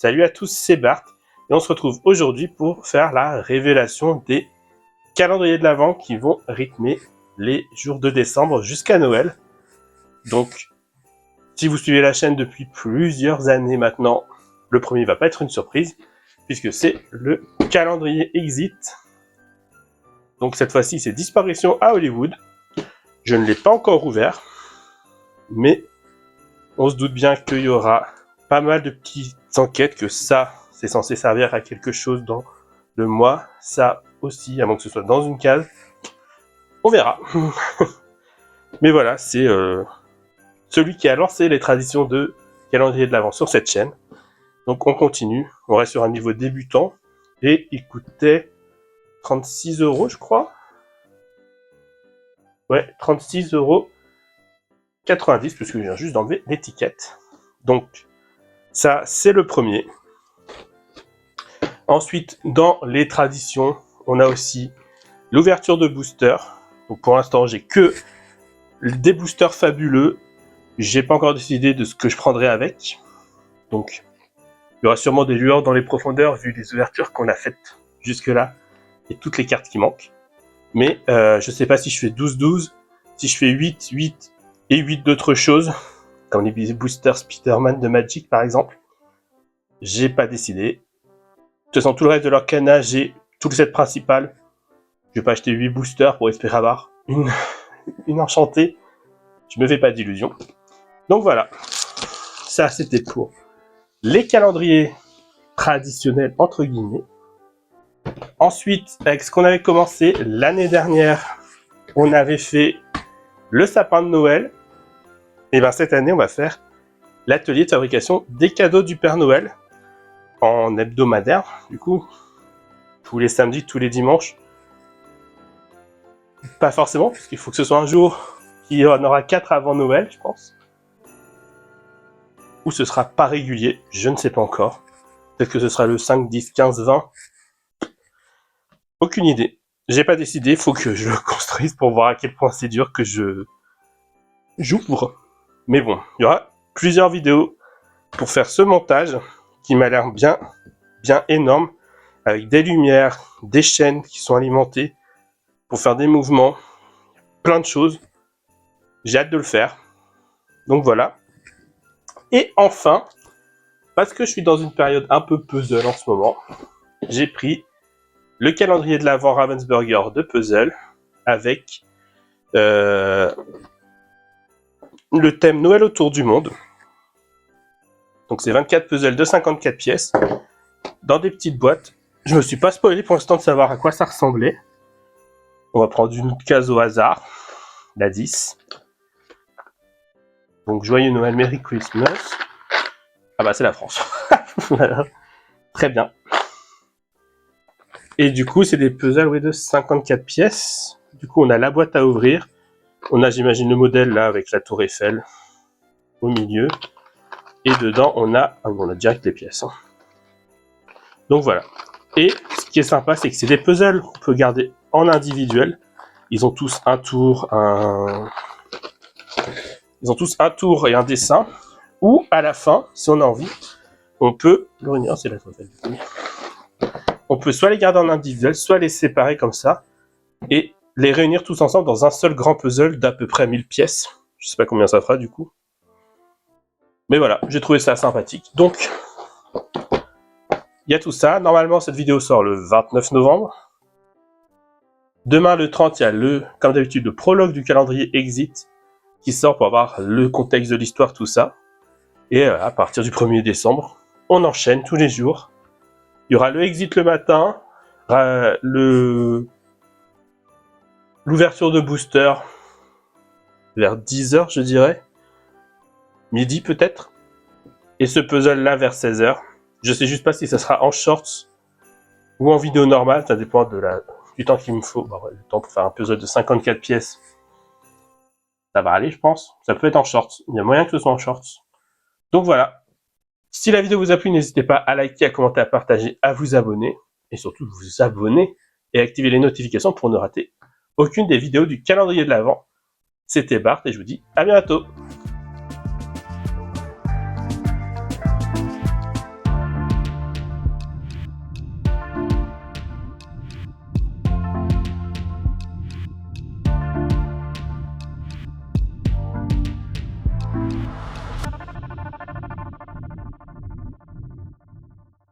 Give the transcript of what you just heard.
Salut à tous, c'est Bart et on se retrouve aujourd'hui pour faire la révélation des calendriers de l'Avent qui vont rythmer les jours de décembre jusqu'à Noël. Donc, si vous suivez la chaîne depuis plusieurs années maintenant, le premier va pas être une surprise puisque c'est le calendrier Exit. Donc cette fois-ci, c'est Disparition à Hollywood. Je ne l'ai pas encore ouvert, mais on se doute bien qu'il y aura pas mal de petites enquêtes, que ça, c'est censé servir à quelque chose dans le mois, ça aussi, à moins que ce soit dans une case. On verra. Mais voilà, c'est celui qui a lancé les traditions de calendrier de l'Avent sur cette chaîne. Donc on continue, on reste sur un niveau débutant, et il coûtait 36 €, je crois. Ouais, 36,90 €, puisque je viens juste d'enlever l'étiquette. Donc, ça, c'est le premier. Ensuite, dans les traditions, on a aussi l'ouverture de boosters. Donc, pour l'instant, j'ai que des boosters fabuleux. J'ai pas encore décidé de ce que je prendrai avec. Donc, il y aura sûrement des lueurs dans les profondeurs vu les ouvertures qu'on a faites jusque-là et toutes les cartes qui manquent. Mais je sais pas si je fais 12-12, si je fais 8-8 et 8 d'autres choses, comme les boosters Spider-Man de Magic par exemple. J'ai pas décidé. De toute façon, tout le reste de leur canage, j'ai tout le set principal. Je vais pas acheter 8 boosters pour espérer avoir une enchantée. Je me fais pas d'illusions. Donc voilà. Ça, c'était pour les calendriers traditionnels, entre guillemets. Ensuite, avec ce qu'on avait commencé l'année dernière, on avait fait le sapin de Noël. Et bien cette année, on va faire l'atelier de fabrication des cadeaux du Père Noël en hebdomadaire, du coup, tous les samedis, tous les dimanches. Pas forcément, parce qu'il faut que ce soit un jour qui y en aura 4 avant Noël, je pense. Ou ce sera pas régulier, je ne sais pas encore. Peut-être que ce sera le 5, 10, 15, 20. Aucune idée. J'ai pas décidé, faut que je le construise pour voir à quel point c'est dur que j'ouvre. Mais bon, il y aura plusieurs vidéos pour faire ce montage qui m'a l'air bien énorme, avec des lumières, des chaînes qui sont alimentées pour faire des mouvements, plein de choses. J'ai hâte de le faire. Donc voilà. Et enfin, parce que je suis dans une période un peu puzzle en ce moment, j'ai pris le calendrier de l'Avent Ravensburger de puzzle avec le thème Noël autour du monde. Donc c'est 24 puzzles de 54 pièces dans des petites boîtes. Je me suis pas spoilé pour l'instant de savoir à quoi ça ressemblait. On va prendre une case au hasard, la 10. Donc joyeux Noël, Merry Christmas. Ah bah c'est la France. Voilà. Très bien. Et du coup c'est des puzzles de 54 pièces. Du coup on a la boîte à ouvrir. On a, j'imagine, le modèle là avec la tour Eiffel au milieu. Et dedans, on a direct les pièces. Hein. Donc voilà. Et ce qui est sympa, c'est que c'est des puzzles qu'on peut garder en individuel. Ils ont tous un tour, Ils ont tous un tour et un dessin. Ou à la fin, si on a envie, on peut. L'orignal, c'est la toile. On peut soit les garder en individuel, soit les séparer comme ça. Et les réunir tous ensemble dans un seul grand puzzle d'à peu près 1000 pièces. Je sais pas combien ça fera du coup. Mais voilà, j'ai trouvé ça sympathique. Donc, il y a tout ça. Normalement, cette vidéo sort le 29 novembre. Demain, le 30, il y a comme d'habitude, le prologue du calendrier Exit qui sort pour avoir le contexte de l'histoire, tout ça. Et à partir du 1er décembre, on enchaîne tous les jours. Il y aura le Exit le matin, l'ouverture de booster vers 10h, je dirais. Midi peut-être. Et ce puzzle-là vers 16h. Je sais juste pas si ça sera en shorts ou en vidéo normale, ça dépend du temps qu'il me faut. Bon, le temps pour faire un puzzle de 54 pièces, ça va aller, je pense. Ça peut être en shorts, il y a moyen que ce soit en shorts. Donc voilà. Si la vidéo vous a plu, n'hésitez pas à liker, à commenter, à partager, à vous abonner. Et surtout, vous abonner et activer les notifications pour ne rater aucune des vidéos du calendrier de l'Avent. C'était Bart et je vous dis à bientôt.